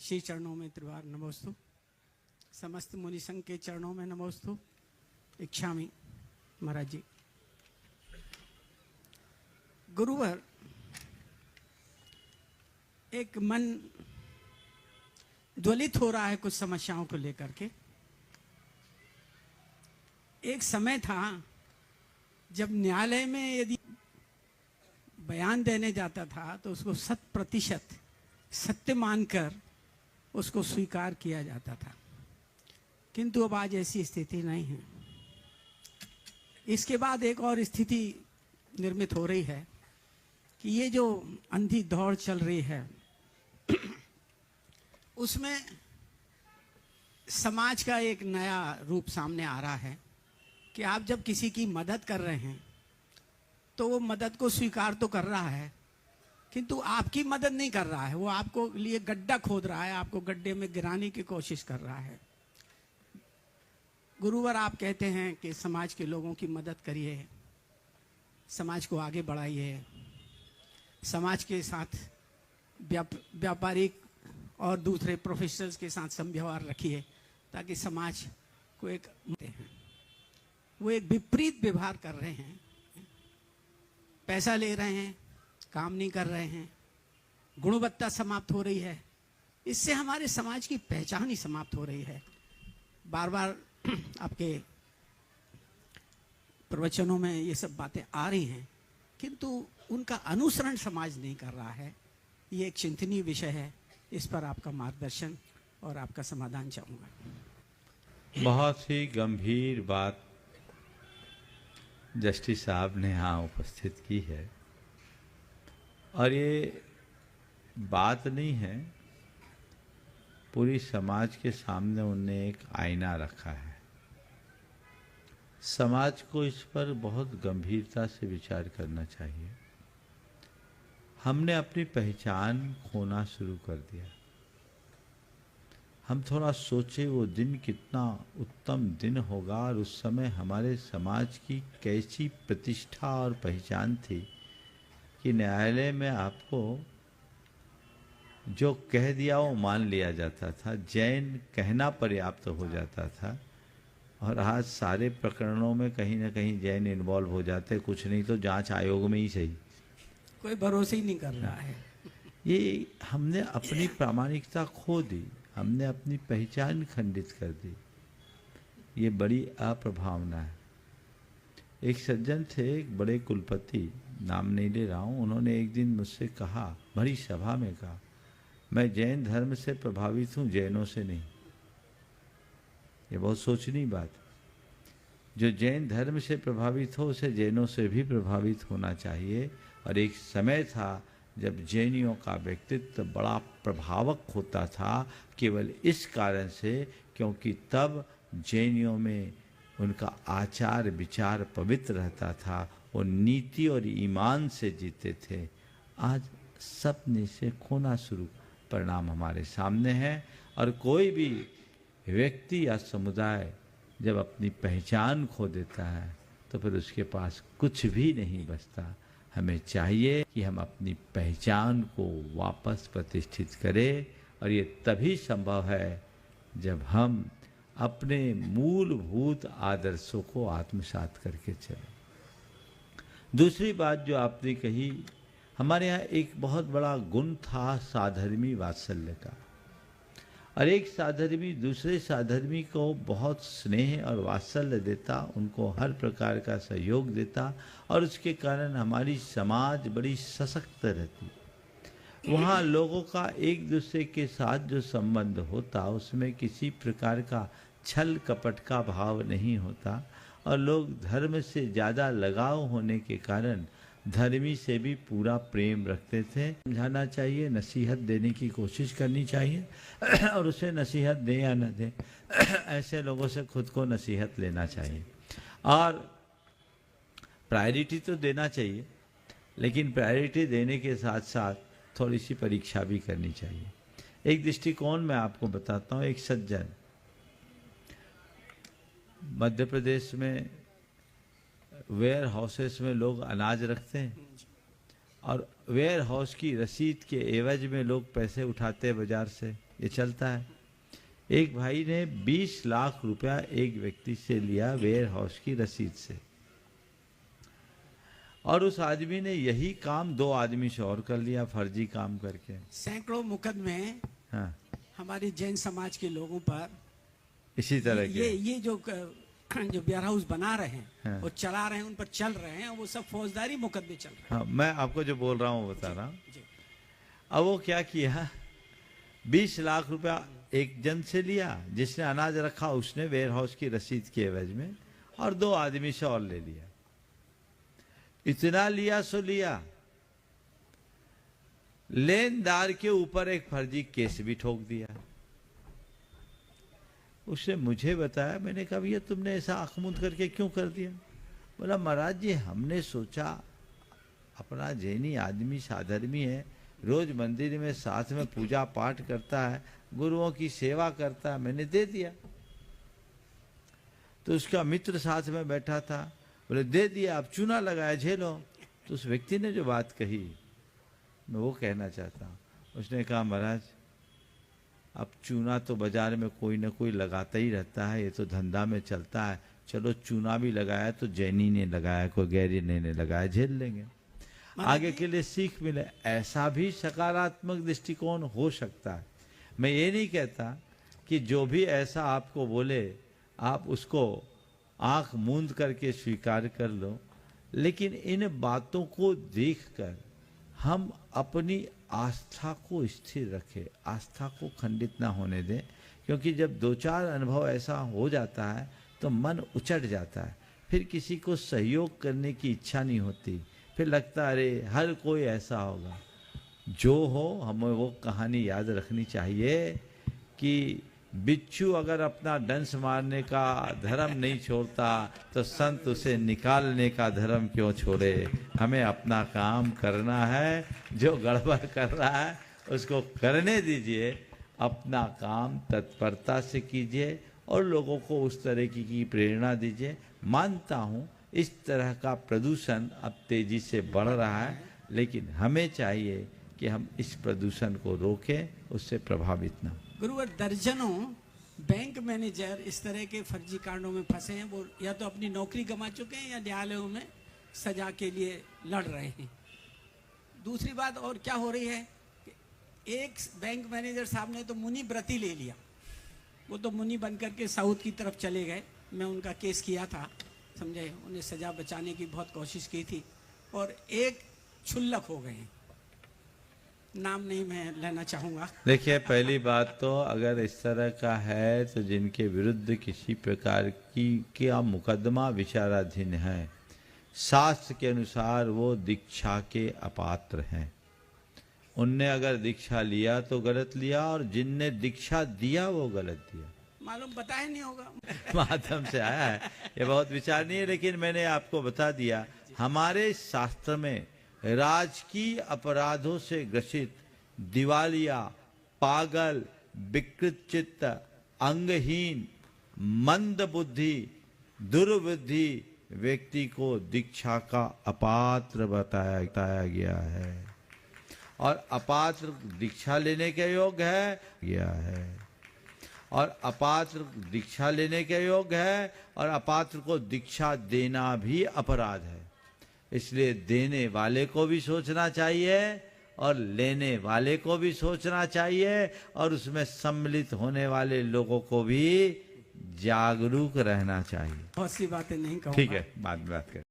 श्री चरणों में त्रिवार नमोस्तु। समस्त मुनि संघ के चरणों में नमोस्तु। इच्छामि महाराज जी। गुरुवर, एक मन ज्वलित हो रहा है कुछ समस्याओं को लेकर के। एक समय था जब न्यायालय में यदि बयान देने जाता था तो उसको 100% सत्य मानकर उसको स्वीकार किया जाता था, किंतु अब आज ऐसी स्थिति नहीं है। इसके बाद एक और स्थिति निर्मित हो रही है कि ये जो अंधी दौड़ चल रही है उसमें समाज का एक नया रूप सामने आ रहा है कि आप जब किसी की मदद कर रहे हैं तो वो मदद को स्वीकार तो कर रहा है, किंतु आपकी मदद नहीं कर रहा है। वो आपको लिए गड्ढा खोद रहा है, आपको गड्ढे में गिराने की कोशिश कर रहा है। गुरुवर, आप कहते हैं कि समाज के लोगों की मदद करिए, समाज को आगे बढ़ाइए, समाज के साथ व्यापारिक और दूसरे प्रोफेशनल्स के साथ समव्यवहार रखिए ताकि समाज को एक वो एक विपरीत व्यवहार कर रहे हैं। पैसा ले रहे हैं, काम नहीं कर रहे हैं, गुणवत्ता समाप्त हो रही है। इससे हमारे समाज की पहचान ही समाप्त हो रही है। बार बार आपके प्रवचनों में ये सब बातें आ रही हैं, किंतु उनका अनुसरण समाज नहीं कर रहा है। ये एक चिंतनीय विषय है। इस पर आपका मार्गदर्शन और आपका समाधान चाहूँगा। बहुत ही गंभीर बात जस्टिस साहब ने यहाँ उपस्थित की है, और ये बात नहीं है, पूरी समाज के सामने उनने एक आईना रखा है। समाज को इस पर बहुत गंभीरता से विचार करना चाहिए। हमने अपनी पहचान खोना शुरू कर दिया। हम थोड़ा सोचे वो दिन कितना उत्तम दिन होगा और उस समय हमारे समाज की कैसी प्रतिष्ठा और पहचान थी कि न्यायालय में आपको जो कह दिया वो मान लिया जाता था, जैन कहना पर्याप्त हो जाता था। और आज सारे प्रकरणों में कहीं ना कहीं जैन इन्वॉल्व हो जाते, कुछ नहीं तो जांच आयोग में ही सही, कोई भरोसे ही नहीं कर रहा है। ये हमने अपनी प्रामाणिकता खो दी, हमने अपनी पहचान खंडित कर दी। ये बड़ी अप्रभावना है। एक सज्जन थे, एक बड़े कुलपति, नाम नहीं ले रहा हूँ, उन्होंने एक दिन मुझसे कहा, बड़ी सभा में कहा, मैं जैन धर्म से प्रभावित हूँ, जैनों से नहीं। ये बहुत सोचनीय बात। जो जैन धर्म से प्रभावित हो उसे जैनों से भी प्रभावित होना चाहिए। और एक समय था जब जैनियों का व्यक्तित्व बड़ा प्रभावक होता था, केवल इस कारण से क्योंकि तब जैनियों में उनका आचार विचार पवित्र रहता था, वो नीति और ईमान से जीते थे। आज सब ने से खोना शुरू, परिणाम हमारे सामने है। और कोई भी व्यक्ति या समुदाय जब अपनी पहचान खो देता है तो फिर उसके पास कुछ भी नहीं बचता। हमें चाहिए कि हम अपनी पहचान को वापस प्रतिष्ठित करें, और ये तभी संभव है जब हम अपने मूलभूत आदर्शों को आत्मसात करके चलें। दूसरी बात जो आपने कही, हमारे यहाँ एक बहुत बड़ा गुण था साधर्मी वात्सल्य का, और एक साधर्मी दूसरे साधर्मी को बहुत स्नेह और वात्सल्य देता, उनको हर प्रकार का सहयोग देता, और उसके कारण हमारी समाज बड़ी सशक्त रहती। वहाँ लोगों का एक दूसरे के साथ जो संबंध होता उसमें किसी प्रकार का छल कपट का भाव नहीं होता, और लोग धर्म से ज़्यादा लगाव होने के कारण धर्मी से भी पूरा प्रेम रखते थे। समझाना चाहिए, नसीहत देने की कोशिश करनी चाहिए, और उसे नसीहत दें या न दें, ऐसे लोगों से खुद को नसीहत लेना चाहिए। और प्रायोरिटी तो देना चाहिए, लेकिन प्रायोरिटी देने के साथ साथ थोड़ी सी परीक्षा भी करनी चाहिए। एक दृष्टिकोण मैं आपको बताता हूँ। एक सज्जन मध्य प्रदेश में वेयर हाउसेस में लोग अनाज रखते हैं, और वेयर हाउस की रसीद के एवज में लोग पैसे उठाते हैं बाजार से। ये चलता है। एक भाई ने 20 लाख रुपया एक व्यक्ति से लिया वेयर हाउस की रसीद से, और उस आदमी ने यही काम 2 आदमी से और कर लिया फर्जी काम करके। सैकड़ों मुकदमे हाँ, हमारे जैन समाज के लोगों पर इसी तरह के ये जो वेयर हाउस बना रहे हैं हाँ। और चला रहे हैं, उन पर चल रहे हैं, वो सब फौजदारी मुकदमे चल रहे हैं। हाँ, मैं आपको जो बोल रहा हूँ वो बता रहा हूँ। जी। अब वो क्या किया, 20 लाख रुपया एक जन से लिया जिसने अनाज रखा, उसने वेयर हाउस की रसीद के एवज में, और 2 आदमी से और ले लिया। इतना लिया सो लिया, लेनदार के ऊपर एक फर्जी केस भी ठोक दिया। उसने मुझे बताया, मैंने कहा भैया तुमने ऐसा आंख मूंद करके क्यों कर दिया? बोला महाराज जी हमने सोचा अपना जैनी आदमी साधर्मी है, रोज मंदिर में साथ में पूजा पाठ करता है, गुरुओं की सेवा करता है, मैंने दे दिया। तो उसका मित्र साथ में बैठा था, बोले दे दिया, अब चूना लगाया झेलो। तो उस व्यक्ति ने जो बात कही मैं वो कहना चाहता हूँ। उसने कहा महाराज अब चूना तो बाजार में कोई ना कोई लगाता ही रहता है, ये तो धंधा में चलता है, चलो चूना भी लगाया तो जैनी ने लगाया, कोई गैरी ने लगाया, झेल लेंगे, आगे के लिए सीख मिले। ऐसा भी सकारात्मक दृष्टिकोण हो सकता है। मैं ये नहीं कहता कि जो भी ऐसा आपको बोले आप उसको आंख मूंद करके स्वीकार कर लो, लेकिन इन बातों को देखकर हम अपनी आस्था को स्थिर रखें, आस्था को खंडित ना होने दें, क्योंकि जब 2-4 अनुभव ऐसा हो जाता है तो मन उचट जाता है, फिर किसी को सहयोग करने की इच्छा नहीं होती, फिर लगता है अरे हर कोई ऐसा होगा। जो हो हमें वो कहानी याद रखनी चाहिए कि बिच्छू अगर अपना डंस मारने का धर्म नहीं छोड़ता तो संत उसे निकालने का धर्म क्यों छोड़े। हमें अपना काम करना है, जो गड़बड़ कर रहा है उसको करने दीजिए, अपना काम तत्परता से कीजिए और लोगों को उस तरह की प्रेरणा दीजिए। मानता हूँ इस तरह का प्रदूषण अब तेजी से बढ़ रहा है, लेकिन हमें चाहिए कि हम इस प्रदूषण को रोकें, उससे प्रभावित ना हो। गुरुवर, दर्जनों बैंक मैनेजर इस तरह के फर्जी कांडों में फंसे हैं। वो या तो अपनी नौकरी गंवा चुके हैं या न्यायालयों में सजा के लिए लड़ रहे हैं। दूसरी बात और क्या हो रही है कि एक बैंक मैनेजर साहब ने तो मुनि व्रती ले लिया, वो तो मुनि बन करके साउथ की तरफ चले गए। मैं उनका केस किया था, समझे, उन्हें सजा बचाने की बहुत कोशिश की थी, और एक क्षुल्लक हो गए हैं, नाम नहीं मैं लेना चाहूँगा। देखिए पहली बात तो अगर इस तरह का है तो जिनके विरुद्ध किसी प्रकार की क्या मुकदमा विचाराधीन है, शास्त्र के अनुसार वो दीक्षा के अपात्र हैं। उनने अगर दीक्षा लिया तो गलत लिया, और जिनने दीक्षा दिया वो गलत दिया। मालूम बताया नहीं होगा माध्यम से आया है, ये बहुत विचारणीय है, लेकिन मैंने आपको बता दिया हमारे शास्त्र में राजकीय अपराधों से ग्रसित, दिवालिया, पागल, विकृत चित्त, अंगहीन, मंद बुद्धि, दुर्बुद्धि व्यक्ति को दीक्षा का अपात्र बताया गया है, और अपात्र दीक्षा लेने के योग्य है, और अपात्र दीक्षा लेने के योग्य है, और अपात्र को दीक्षा देना भी अपराध है। इसलिए देने वाले को भी सोचना चाहिए और लेने वाले को भी सोचना चाहिए, और उसमें सम्मिलित होने वाले लोगों को भी जागरूक रहना चाहिए। बहुत सी बातें नहीं कहूँगा। ठीक है, बाद में बात करें।